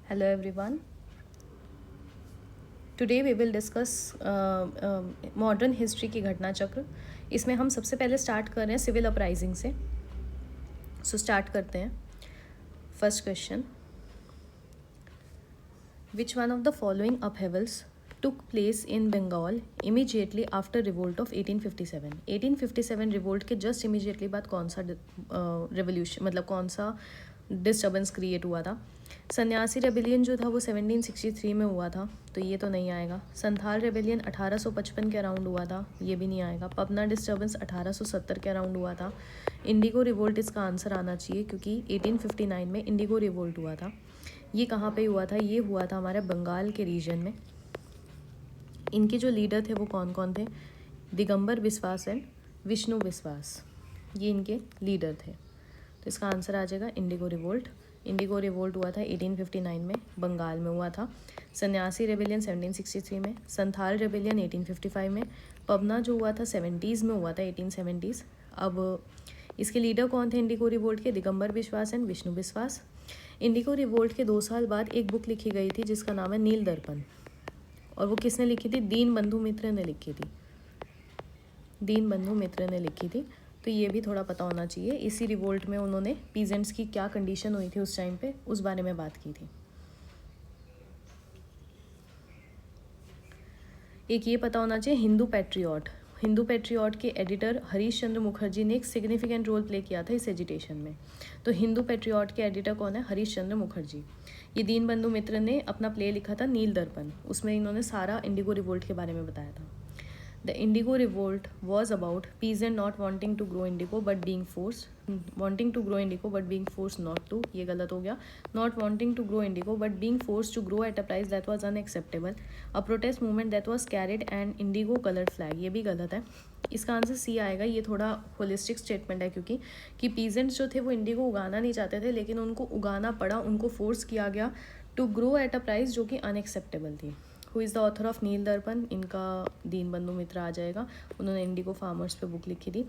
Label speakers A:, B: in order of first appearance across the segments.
A: Hello everyone. Today we will discuss modern history की घटना चक्र. इसमें हम सबसे पहले स्टार्ट कर रहे हैं सिविल अपराइजिंग से. सो स्टार्ट करते हैं. First question, which one of the following upheavals took place in Bengal immediately after revolt of 1857. 1857 revolt के जस्ट इमीजिएटली बाद कौन सा रेवोल्यूशन मतलब कौन सा डिस्टर्बेंस क्रिएट हुआ था? सन्यासी रेबेलियन जो था वो 1763 में हुआ था, तो ये तो नहीं आएगा. संथाल रेबेलियन 1855 के अराउंड हुआ था, ये भी नहीं आएगा. पबना डिस्टर्बेंस 1870 के अराउंड हुआ था. इंडिगो रिवोल्ट इसका आंसर आना चाहिए क्योंकि 1859 में इंडिगो रिवोल्ट हुआ था. ये कहाँ पे हुआ था? ये हुआ था हमारे बंगाल के रीजन में. इनके जो लीडर थे वो कौन कौन थे? दिगंबर बिस्वास एंड विष्णु बिस्वास, ये इनके लीडर थे. तो इसका आंसर आ जाएगा इंडिगो रिवोल्ट. इंडिगो रिवोल्ट हुआ था 1859 में, बंगाल में हुआ था. सन्यासी रेबेलियन 1763 में. संथाल रेबेलियन 1855 में. पबना जो हुआ था 70s में हुआ था, 1870s. अब इसके लीडर कौन थे इंडिगो रिवोल्ट के? Digambar Biswas and Vishnu Biswas. Indigo revolt के 2 साल बाद एक बुक लिखी गई थी जिसका नाम है नील दर्पण, और वो किसने लिखी थी? दीन बंधु मित्र ने लिखी थी. दीन बंधु मित्र ने लिखी थी. तो ये भी थोड़ा पता होना चाहिए. इसी रिवोल्ट में उन्होंने पीजेंट्स की क्या कंडीशन हुई थी उस टाइम पे, उस बारे में बात की थी. एक ये पता होना चाहिए, हिंदू पैट्रियट. हिंदू पैट्रियट के एडिटर हरीश चंद्र मुखर्जी ने एक सिग्निफिकेंट रोल प्ले किया था इस एजिटेशन में. तो हिंदू पैट्रियट के एडिटर कौन है? हरीश चंद्र मुखर्जी. ये दीन बंधु मित्र ने अपना प्ले लिखा था नील दर्पण, उसमें इन्होंने सारा इंडिगो रिवोल्ट के बारे में बताया था. The Indigo revolt was about peasant not wanting to grow indigo but being forced not to. ये गलत हो गया. Not wanting to grow indigo but being forced to grow at a price that was unacceptable. A protest movement that was carried an indigo colored flag. ये भी गलत है. इसका answer C आएगा. ये थोड़ा होलिस्टिक स्टेटमेंट है क्योंकि पीजेंट्स जो थे वो इंडिगो उगाना नहीं चाहते थे, लेकिन उनको उगाना पड़ा, उनको फोर्स किया गया to grow at a price जो कि अनएक्सेप्टेबल थी. Who is the author of Neel Darpan? इनका दीन बंधु मित्र आ जाएगा. उन्होंने इंडिगो फार्मर्स पे बुक लिखी थी.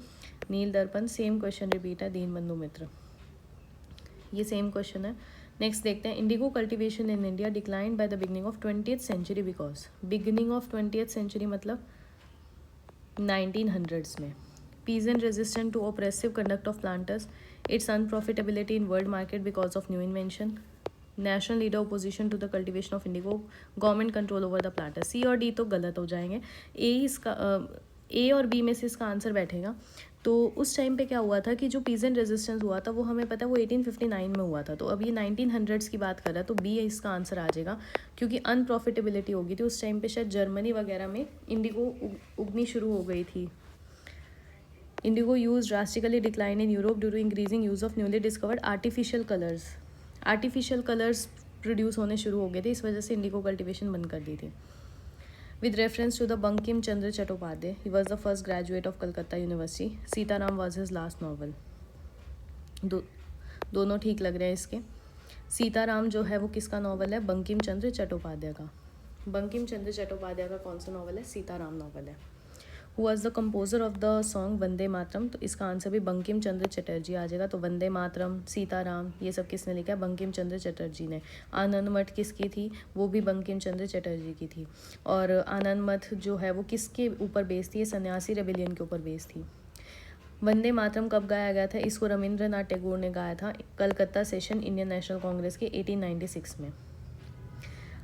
A: नील दर्पण. सेम क्वेश्चन रिपीट है, दीन बंधु मित्र. ये सेम क्वेश्चन है. नेक्स्ट देखते हैं. Indigo cultivation in India declined by the beginning of 20th century because. Beginning of 20th century मतलब 1900s में. Peasant resistant to oppressive conduct of planters. Its unprofitability in world market because of new invention. National leader opposition to the cultivation of indigo. Government control over the planter. C और D तो गलत हो जाएंगे. ए और B में से इसका answer बैठेगा. तो उस टाइम पे क्या हुआ था कि जो पीजेंट रेजिस्टेंस हुआ था वो हमें पता है वो 1859 में हुआ था. तो अब ये 1900s की बात कर रहा है, तो बी इसका आंसर आ जाएगा क्योंकि अनप्रॉफिटेबिलिटी होगी थी उस टाइम पे. शायद जर्मनी वगैरह में इंडिगो उगनी शुरू हो गई थी. Indigo use drastically decline in Europe due to increasing use of newly discovered artificial colours. Artificial colours produce होने शुरू हो गए थे, इस वजह से इंडिगो कल्टिवेशन बंद कर दी थी. With reference to the Bankim Chandra Chattopadhyay, he was the first graduate of Calcutta university. Sitaram was his last novel. दोनों ठीक लग रहे हैं इसके. सीताराम जो है वो किसका नॉवल है? बंकिम चंद्र चट्टोपाध्याय का. बंकिम चंद्र चट्टोपाध्याय का कौन सा नॉवल है? सीताराम नॉवल है. Who was the composer of the song Vande Mataram? तो इसका आंसर भी बंकिम चंद्र चटर्जी आ जाएगा. तो वंदे मातरम, सीताराम, ये सब किसने लिखा है? बंकिम चंद्र चटर्जी ने. आनंद मठ किसकी थी? वो भी बंकिम चंद्र चटर्जी की थी. और आनंद मठ जो है वो किसके ऊपर बेस्ड थी? सन्यासी रेबेलियन के ऊपर बेस्ड थी. वंदे मातरम कब गाया गया था? इसको रविंद्रनाथ टैगोर ने गाया था Calcutta session Indian national Congress के 1896 में.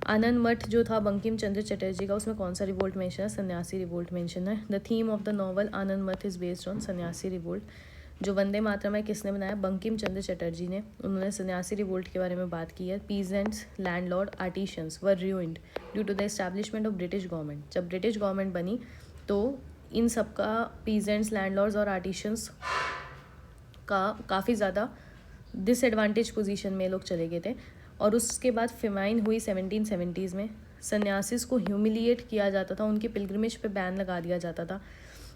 A: आनंद मठ जो था बंकिम चंद्र चटर्जी का, उसमें कौन सा रिवोल्ट मेंशन है? सन्यासी रिवोल्ट मेंशन है. The theme of the novel Anand Math is based on Sanyasi revolt. जो वंदे मातरम है किसने बनाया? बंकिम चंद्र चटर्जी ने. उन्होंने सन्यासी रिवोल्ट के बारे में बात की है. Peasants, landlord, artisans were ruined due to the establishment of British government. जब ब्रिटिश गवर्नमेंट बनी तो इन सबका, पीजेंट्स, लैंडलॉर्ड्स और आर्टिशियंस का काफ़ी ज़्यादा डिसएडवांटेज पोजीशन में लोग चले गए थे. और उसके बाद फेमाइन हुई 1770s में. सन्यासिस को ह्यूमिलिएट किया जाता था, उनके पिलग्रिमेज पे बैन लगा दिया जाता था.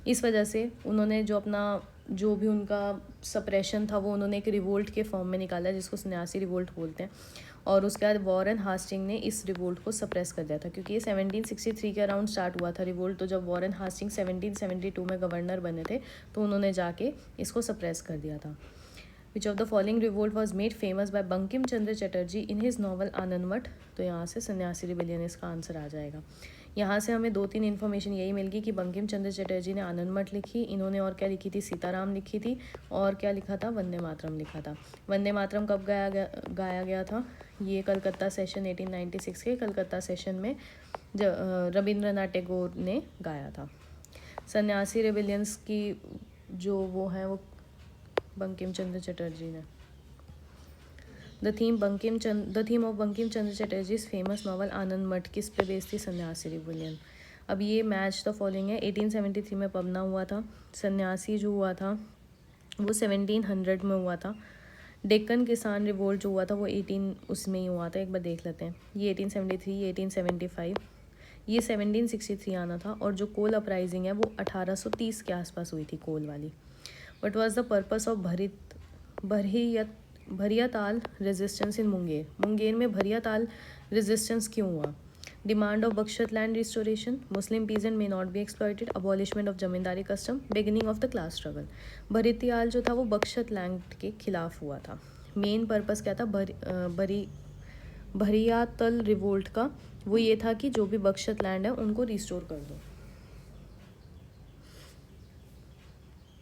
A: इस वजह से उन्होंने जो भी उनका सप्रेशन था वो उन्होंने एक रिवोल्ट के फॉर्म में निकाला जिसको सन्यासी रिवोल्ट बोलते हैं. और उसके बाद वॉरेन हास्टिंग ने इस रिवोल्ट को सप्रेस कर दिया था क्योंकि ये 1763 के अराउंड स्टार्ट हुआ था रिवोल्ट. तो जब वॉरेन हास्टिंग 1772 में गवर्नर बने थे तो उन्होंने जाके इसको सप्रेस कर दिया था. Which of the following revolt was made famous by Bankim Chandra Chatterjee in his novel Anandamath. तो यहाँ से सन्यासी रिबेलियन इसका आंसर आ जाएगा। यहाँ से हमें 2-3 इन्फॉर्मेशन यही मिल गई कि बंकिम चंद्र चटर्जी ने आनंदमठ लिखी, इन्होंने और क्या लिखी थी, सीताराम लिखी थी, और क्या लिखा था, वंदे मातरम लिखा था। वंदे मातरम कब गाया गया था, ये कलकत्ता सेशन 1896 के कलकत्ता सेशन में रविंद्रनाथ टैगोर ने गाया था। सन्यासी रिबेलियंस की जो वो है वो बंकिम चंद्र चटर्जी ने। The theme of Bankim Chandra Chatterjee's famous novel Anand Math किस पे बेस्ड थी, सन्यासी रिबेलियन। अब ये मैच द फॉलोइंग है। 1873 में पबना हुआ था। सन्यासी जो हुआ था वो 1700 में हुआ था। डेक्कन किसान रिवोल्ट जो हुआ था वो 18 उसमें ही हुआ था, एक बार देख लेते हैं। ये 1873, ये 1875, ये 1763 आना था। और जो कोल अपराइजिंग है वो 1830 के आसपास हुई थी, कोल वाली। What was the purpose of Bhariyatal resistance in Munger. Munger में भरियाताल रेजिस्टेंस क्यों हुआ। Demand of Bakasht land restoration, Muslim peasant may not be exploited, abolishment of zamindari custom, beginning of the class struggle. Bhariyatal जो था वो बख्शत लैंड के खिलाफ हुआ था। मेन पर्पस क्या था भरियातल रिवोल्ट का, वो ये था कि जो भी बख्शत लैंड है उनको रिस्टोर कर दो।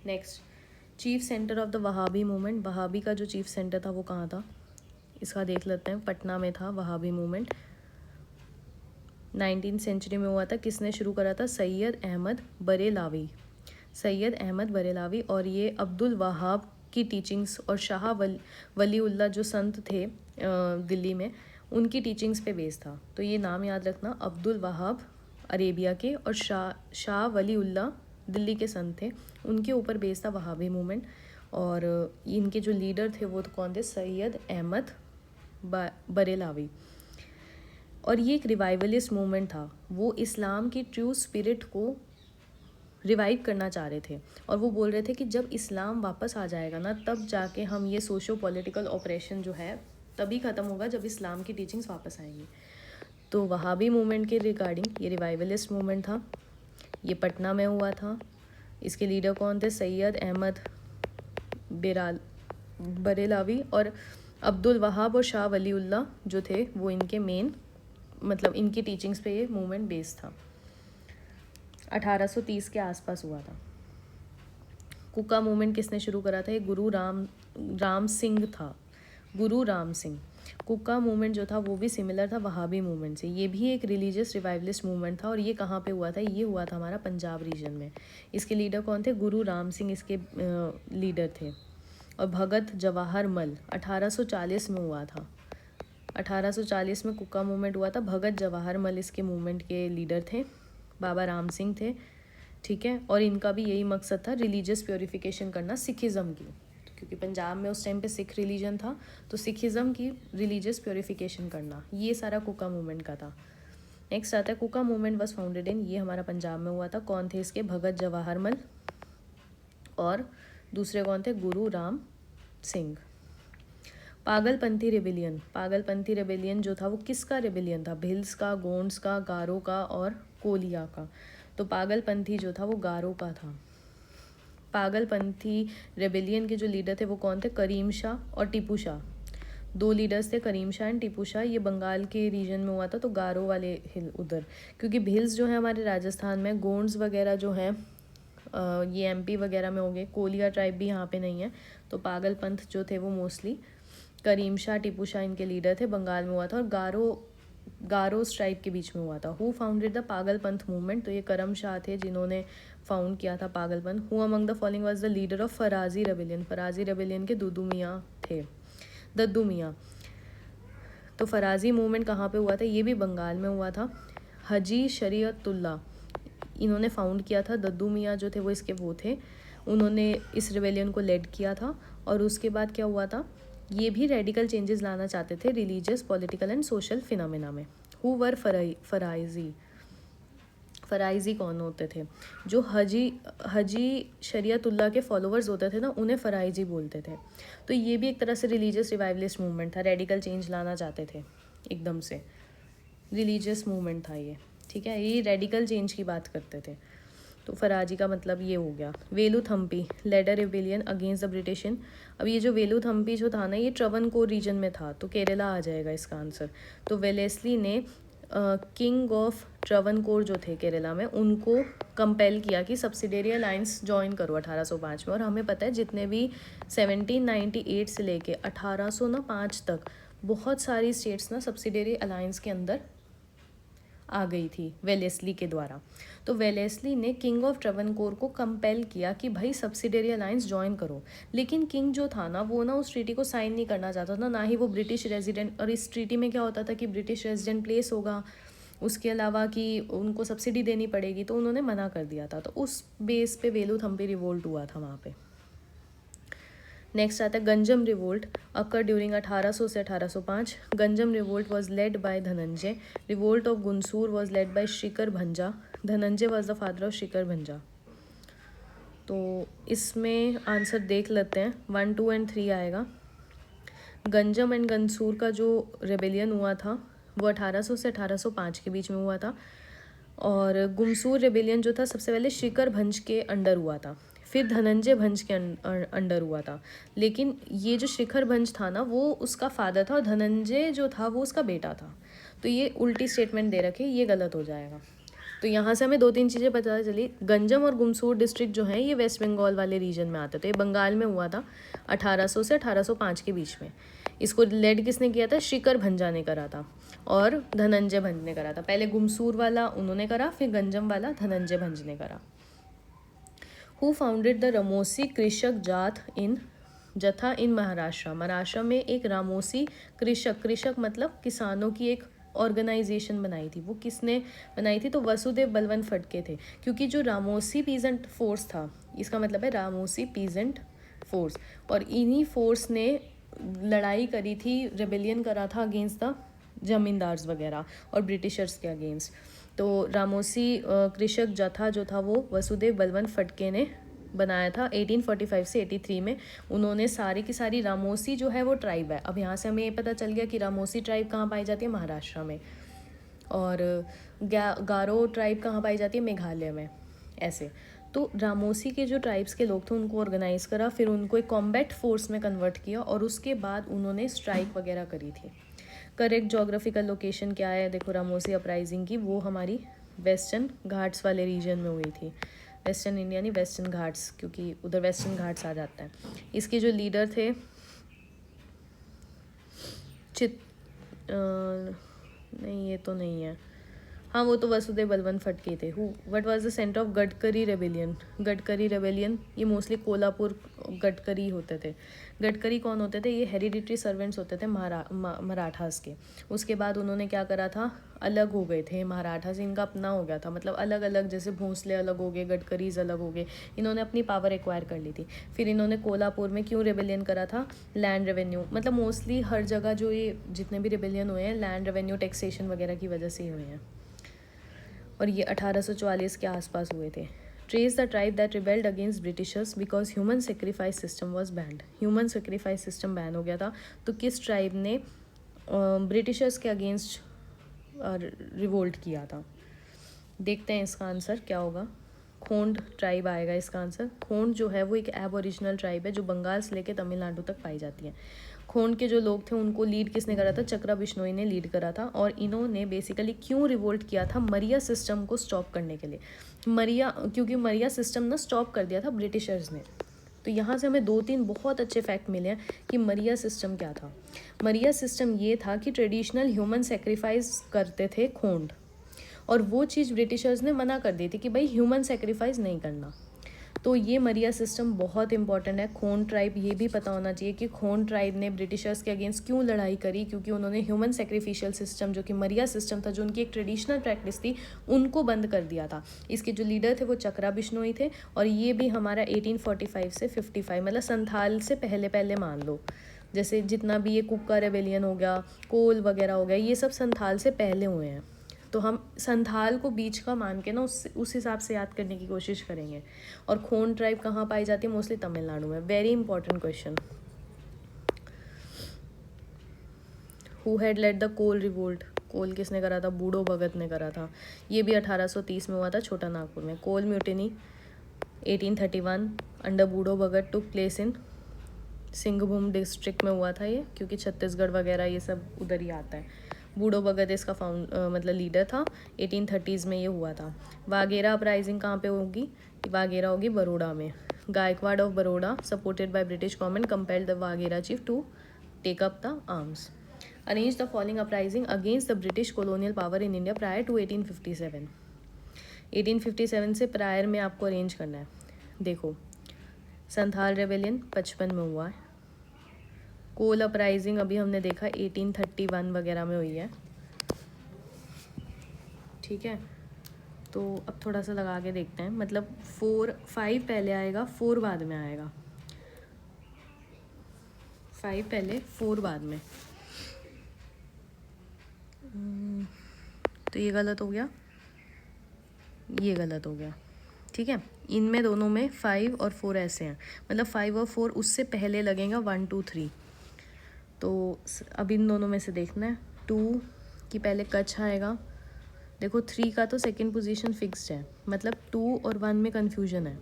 A: Next, chief centre of the Wahhabi movement. Wahhabi का जो चीफ सेंटर था वो कहाँ था, इसका देख लेते हैं। पटना में था वहाबी मूवमेंट। 19th सेंचुरी में हुआ था। किसने शुरू करा था, सैयद अहमद बरेलावी। सैयद अहमद बरेलावी। और ये अब्दुल वहाब की टीचिंग्स और शाह वलीउल्लाह जो संत थे दिल्ली में, उनकी टीचिंग्स पे बेस था। तो ये नाम याद रखना, अब्दुल वहाब अरेबिया के और शाह वलीउल्लाह दिल्ली के संत थे, उनके ऊपर बेस था वहाबी मूवमेंट। और इनके जो लीडर थे वो तो कौन थे, सैयद अहमद बरेलावी। और ये एक रिवाइवलिस्ट मूवमेंट था, वो इस्लाम की ट्रू स्पिरिट को रिवाइव करना चाह रहे थे। और वो बोल रहे थे कि जब इस्लाम वापस आ जाएगा ना, तब जाके हम ये सोशो पॉलिटिकल ऑपरेशन जो है तभी ख़त्म होगा जब इस्लाम की टीचिंग्स वापस आएंगी। तो वहाबी मूवमेंट के रिगार्डिंग ये रिवाइवलिस्ट मूवमेंट था। ये पटना में हुआ था। इसके लीडर कौन थे, सैयद अहमद बरेलावी और अब्दुल वहाब और शाह वलीउल्लाह जो थे वो इनके मेन, मतलब इनकी टीचिंग्स पे ये मूवमेंट बेस्ड था। 1830 के आसपास हुआ था। कुका मूवमेंट किसने शुरू करा था, ये गुरु राम सिंह था। गुरु राम सिंह। कुका मूवमेंट जो था वो भी सिमिलर था वहाबी मूवमेंट से। ये भी एक रिलीजियस रिवाइवलिस्ट मूवमेंट था। और ये कहाँ पे हुआ था, ये हुआ था हमारा पंजाब रीजन में। इसके लीडर कौन थे, गुरु राम सिंह इसके लीडर थे। और भगत जवाहर मल 1840 में हुआ था। 1840 में कुका मूवमेंट हुआ था। भगत जवाहर मल इसके मूवमेंट के लीडर थे। बाबा राम सिंह थे, ठीक है। और इनका भी यही मकसद था, रिलीजियस प्योरिफिकेशन करना सिखिज़म की, क्योंकि पंजाब में उस टाइम पे सिख रिलीजन था, तो सिखिज़म की रिलीजियस प्योरिफिकेशन करना, ये सारा कुका मूवमेंट का था। नेक्स्ट आता है, कुका मूवमेंट वाज फाउंडेड इन, ये हमारा पंजाब में हुआ था। कौन थे इसके, भगत जवाहर मल और दूसरे कौन थे, गुरु राम सिंह। पागलपंथी रेबिलियन। पागलपंथी रेबिलियन जो था वो किसका रेबिलियन था, भिल्स का, गोंड्स का, गारो का और कोलिया का। तो पागलपंथी जो था वो गारो का था। पागलपंथी रेबिलियन के जो लीडर थे वो कौन थे, करीम शाह और टीपू शाह। 2 लीडर्स थे, करीम शाह एंड टीपू शाह। ये बंगाल के रीजन में हुआ था, तो गारो वाले हिल उधर, क्योंकि भिल्स जो है हमारे राजस्थान में, गोंड्स वगैरह जो हैं ये एमपी वगैरह में हो गए, कोलिया ट्राइब भी यहाँ पे नहीं है। तो पागलपंथ जो थे वो मोस्टली करीम शाह, टीपू शाह इनके लीडर थे, बंगाल में हुआ था। और गारोस ट्राइब के बीच में हुआ था। Who founded the Pagalpanth movement, तो ये करम शाह थे जिन्होंने फाउंड किया था Pagalpanth. Who among the following was the leader of Faraizi rebellion. Faraizi rebellion के दुदू मियाँ थे, दद्दू मियाँ। तो फराजी मूवमेंट कहाँ पे हुआ था, ये भी बंगाल में हुआ था। हाजी शरीयतुल्लाह इन्होंने फाउंड किया था। दद्दू मियाँ जो थे वो इसके वो थे, उन्होंने इस रेबिलियन को लेड किया था। और उसके बाद क्या हुआ था, ये भी रेडिकल चेंजेस लाना चाहते थे religious, political and social phenomena में। Who were Faraizi. फराइजी कौन होते थे, जो हाजी शरीयतुल्लाह के फॉलोअर्स होते थे ना, उन्हें फराइजी बोलते थे। तो ये भी एक तरह से रिलीजियस रिवाइवलिस्ट मूवमेंट था, रेडिकल चेंज लाना चाहते थे, एकदम से रिलीजियस मूवमेंट था ये, ठीक है। ये रेडिकल चेंज की बात करते थे। तो फराजी का मतलब ये हो गया। Veluthampi led a rebellion against the British in, अब ये जो वेलुथम्पी जो था ना ये ट्रवनकोर रीजन में था, तो केरला आ जाएगा इसका आंसर। तो वेलेस्ली ने किंग ऑफ ट्रवनकोर जो थे केरला में उनको कंपेल किया कि सब्सिडेरी अलायंस ज्वाइन करो 1805 में। और हमें पता है जितने भी 1798 से लेके 1805 तक बहुत सारी स्टेट्स ना सब्सिडेरी अलायंस के अंदर आ गई थी वेलेस्ली के द्वारा। तो वेलेस्ली ने किंग ऑफ ट्रवनकोर को कंपेल किया कि भाई सब्सिडेरी अलायंस ज्वाइन करो, लेकिन किंग जो था ना वो ना उस ट्रीटी को साइन नहीं करना चाहता था, ना ही वो ब्रिटिश रेजिडेंट। और इस ट्रीटी में क्या होता था कि ब्रिटिश रेजिडेंट प्लेस होगा, उसके अलावा कि उनको सब्सिडी देनी पड़ेगी, तो उन्होंने मना कर दिया था। तो उस बेस पे वेलुथम्पी रिवोल्ट हुआ था वहाँ पे। नेक्स्ट आता है गंजम रिवोल्ट अकर ड्यूरिंग 1800 से 1805। Ganjam revolt was led by Dhananjay. Revolt of Gumsur was led by Shikar Bhanja. Dhananjay was the father of Shikar Bhanja. तो इसमें आंसर देख लेते हैं, 1, 2 एंड 3 आएगा। गंजम एंड गनसूर का जो रेबेलियन हुआ था वो 1800 से 1805 के बीच में हुआ था। और गुमसूर रेबेलियन जो था सबसे पहले शिकर भंज के अंडर हुआ था, फिर धनंजय भंज के अंडर हुआ था। लेकिन ये जो शिखर भंज था ना वो उसका फादर था और धनंजय जो था वो उसका बेटा था। तो ये उल्टी स्टेटमेंट दे रखे, ये गलत हो जाएगा। तो यहाँ से हमें 2-3 चीज़ें पता चली। गंजम और गुमसूर डिस्ट्रिक्ट जो है ये वेस्ट बंगाल वाले रीजन में आते थे। ये बंगाल में हुआ था 1800 से 1805 के बीच में। इसको लेड किसने किया था? शिकर भंजा ने करा था और धनंजय भंज ने करा था। पहले गुमसूर वाला उन्होंने करा, फिर गंजम वाला धनंजय भंज ने करा। हु फाउंडेड द रामोसी कृषक जाथ इन जथा इन महाराष्ट्र। महाराष्ट्र में एक रामोसी कृषक मतलब किसानों की एक ऑर्गेनाइजेशन बनाई थी। वो किसने बनाई थी? तो वसुदेव बलवंत फडके थे। क्योंकि जो रामोसी पीजेंट फोर्स था, इसका मतलब है रामोसी पीजेंट फोर्स, और इन्हीं फोर्स ने लड़ाई करी थी, रेबेलियन करा था अगेंस्ट द जमींदार्स वगैरह और ब्रिटिशर्स के अगेंस्ट। तो रामोसी कृषक जथा जो था वो वसुदेव बलवंत फडके ने बनाया था 1845 से 83 में। उन्होंने सारी की सारी रामोसी जो है वो ट्राइब है। अब यहाँ से हमें ये पता चल गया कि रामोसी ट्राइब कहाँ पाई जाती है? महाराष्ट्र में। और गारो ट्राइब कहाँ पाई जाती है? मेघालय में। ऐसे तो रामोसी के जो ट्राइब्स के लोग थे उनको ऑर्गेनाइज करा, फिर उनको एक कॉम्बैट फोर्स में कन्वर्ट किया और उसके बाद उन्होंने स्ट्राइक वगैरह करी थी। करेक्ट जोग्राफिकल लोकेशन क्या है? देखो रामोसी अपराइजिंग की वो हमारी वेस्टर्न घाट्स वाले रीजन में हुई थी। वेस्टर्न इंडिया नहीं, वेस्टर्न घाट्स, क्योंकि उधर वेस्टर्न घाट्स आ जाता है। इसके जो लीडर थे नहीं ये तो नहीं है, हाँ वो तो वसुदेव बलवंत फडके थे। What was the centre of Gadkari rebellion? Gadkari rebellion ये मोस्टली कोल्हापुर गडकरी होते थे। गडकरी कौन होते थे? ये हेरिडिटरी सर्वेंट्स होते थे मराठास के। उसके बाद उन्होंने क्या करा था? अलग हो गए थे मराठा से, इनका अपना हो गया था, मतलब अलग अलग, जैसे भोंसले अलग हो गए, गडकरीज अलग हो गए, इन्होंने अपनी पावर एक्वायर कर ली थी। फिर इन्होंने कोल्हापुर में क्यों रेबेलियन करा था? लैंड रेवेन्यू, मतलब मोस्टली हर जगह जो ये जितने भी रेबेलियन हुए हैं लैंड रेवेन्यू टैक्सेशन वगैरह की वजह से ही हुए हैं। और ये 1844 के आसपास हुए थे। Trace the tribe that rebelled against Britishers because human sacrifice system was banned. Human sacrifice system ban हो गया था। तो किस ट्राइब ने ब्रिटिशर्स के अगेंस्ट रिवोल्ट किया था? देखते हैं इसका आंसर क्या होगा। खोंड ट्राइब आएगा इसका आंसर। खोंड जो है वो एक एबोरिजिनल ट्राइब है जो बंगाल से लेकर तमिलनाडु तक पाई जाती है। खोंड के जो लोग थे उनको लीड किसने करा था? चक्रा बिश्नोई ने लीड करा था। और इन्होंने बेसिकली क्यों रिवोल्ट किया था? मरिया सिस्टम को स्टॉप करने के लिए। क्योंकि मरिया सिस्टम ना स्टॉप कर दिया था ब्रिटिशर्स ने। तो यहाँ से हमें 2-3 बहुत अच्छे फैक्ट मिले हैं कि मरिया सिस्टम क्या था। मरिया सिस्टम ये था कि ट्रेडिशनल ह्यूमन सेक्रीफाइस करते थे खोंड, और वो चीज़ ब्रिटिशर्स ने मना कर दी थी कि भाई ह्यूमन सेक्रीफाइस नहीं करना। तो ये मरिया सिस्टम बहुत इंपॉर्टेंट है। खोंड ट्राइब, ये भी पता होना चाहिए कि खोंड ट्राइब ने ब्रिटिशर्स के अगेंस्ट क्यों लड़ाई करी, क्योंकि उन्होंने ह्यूमन सेक्रीफिशियल सिस्टम जो कि मरिया सिस्टम था, जो उनकी एक ट्रेडिशनल प्रैक्टिस थी, उनको बंद कर दिया था। इसके जो लीडर थे वो चक्रा बिश्नोई थे। और ये भी हमारा 1845 से 55, मतलब संथाल से पहले मान लो। जैसे जितना भी ये कुक्का रेबेलियन हो गया, कोल वगैरह हो गया, ये सब संथाल से पहले हुए हैं। तो हम संथाल को बीच का मान के ना उस हिसाब से याद करने की कोशिश करेंगे। और खोंड ट्राइब कहाँ पाई जाती है? मोस्टली तमिलनाडु में। Very important question. Who had led the Kol revolt? Kol किसने करा था? बूढ़ो भगत ने करा था। ये भी 1830 में हुआ था छोटा नागपुर में। कोल mutiny 1831 under Budho Bhagat took place in Singhbhum district में हुआ था ये, क्योंकि छत्तीसगढ़ वगैरह ये सब उधर ही आता है। बूढ़ो भगत इसका मतलब लीडर था। 1830s में ये हुआ था। वाघेरा अपराइजिंग कहाँ पे होगी? वाघेरा होगी बड़ौदा में। Gaekwad of Baroda supported by British government compelled the Waghera chief to take up the arms. Arrange the following uprising against the British colonial power in India prior to 1857। 1857 से प्रायर में आपको अरेंज करना है। देखो, संथाल रेबेलियन 55 में हुआ है। कोल अपराइजिंग अभी हमने देखा 1831 वगैरह में हुई है, ठीक है। तो अब थोड़ा सा लगा के देखते हैं, मतलब 5 पहले आएगा, 4 बाद में आएगा। 5 पहले 4 बाद में, तो ये गलत हो गया, ये गलत हो गया, ठीक है। इनमें दोनों में 5 और 4 ऐसे हैं, मतलब 5 और 4 उससे पहले लगेगा 1 2 3। तो अब इन दोनों में से देखना है। 2 की पहले कच्छ आएगा। देखो 3 का तो सेकंड पोजीशन फिक्स्ड है, मतलब 2 और 1 में कन्फ्यूजन है।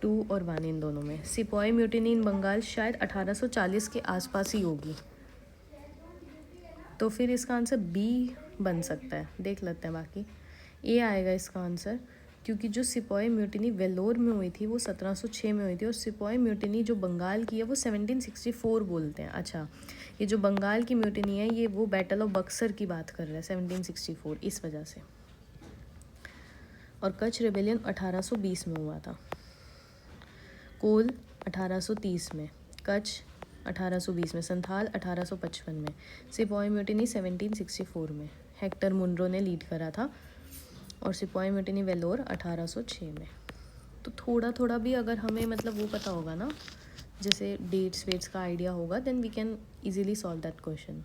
A: 2 और 1 इन दोनों में। सिपाही म्यूटिनी इन बंगाल शायद 1840 के आसपास ही होगी, तो फिर इसका आंसर बी बन सकता है। देख लेते हैं बाकी। ए आएगा इसका आंसर, क्योंकि जो सिपाही म्यूटिनी वेलोर में हुई थी वो 1706 में हुई थी, और सिपाही म्यूटिनी जो बंगाल की है वो 1764 बोलते हैं। अच्छा, ये जो बंगाल की म्यूटिनी है ये वो बैटल ऑफ बक्सर की बात कर रहा है, 1764, इस वजह से। और कच्छ रेबेलियन 1820 में हुआ था। कोल 1830 में, कच्छ 1820 में, संथाल 1855 में, सिपाही म्यूटिनी 1764 में हेक्टर मुनरो ने लीड करा था, और सिपाही म्यूटिनी वेलोर 1806 में। तो थोड़ा थोड़ा भी अगर हमें मतलब वो पता होगा ना, जैसे डेट्स वेट्स का आइडिया होगा, then we can easily solve that question.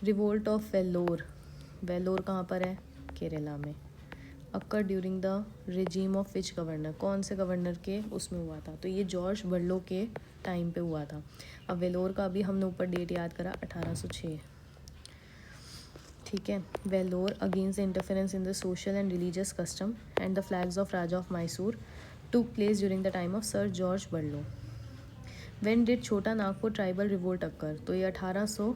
A: Revolt of Vellore, Vellore कहाँ पर है? केरला में। Occur during the regime of which governor, कौन से गवर्नर के उसमें हुआ था? तो ये जॉर्ज बर्लो के टाइम पे हुआ था। अब वेलोर का भी हमने ऊपर डेट याद करा, 1806, ठीक है। Vellore against the interference in the social and religious custom and the flags of Raja of Mysore took place during the time of sir George Barlow. When did Chota Nagpur tribal revolt occur? तो ये 1800,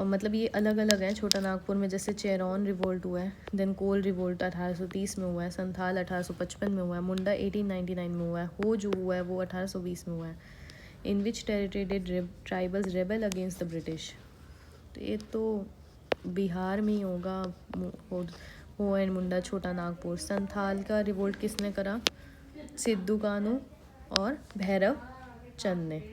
A: मतलब ये अलग अलग हैं। छोटा नागपुर में जैसे चेरौन रिवोल्ट हुआ है, देन कोल रिवोल्ट 1830 में हुआ है, संथाल 1855 में हुआ है, मुंडा 1899 में हुआ है, हो जो हुआ है वो 1820 में हुआ है। In which territory did tribals rebel against the British? तो ये तो बिहार में ही होगा, हो एंड मुंडा छोटा नागपुर। संथाल का रिवोल्ट किसने करा? सिद्धू कानू और भैरव चंद ने।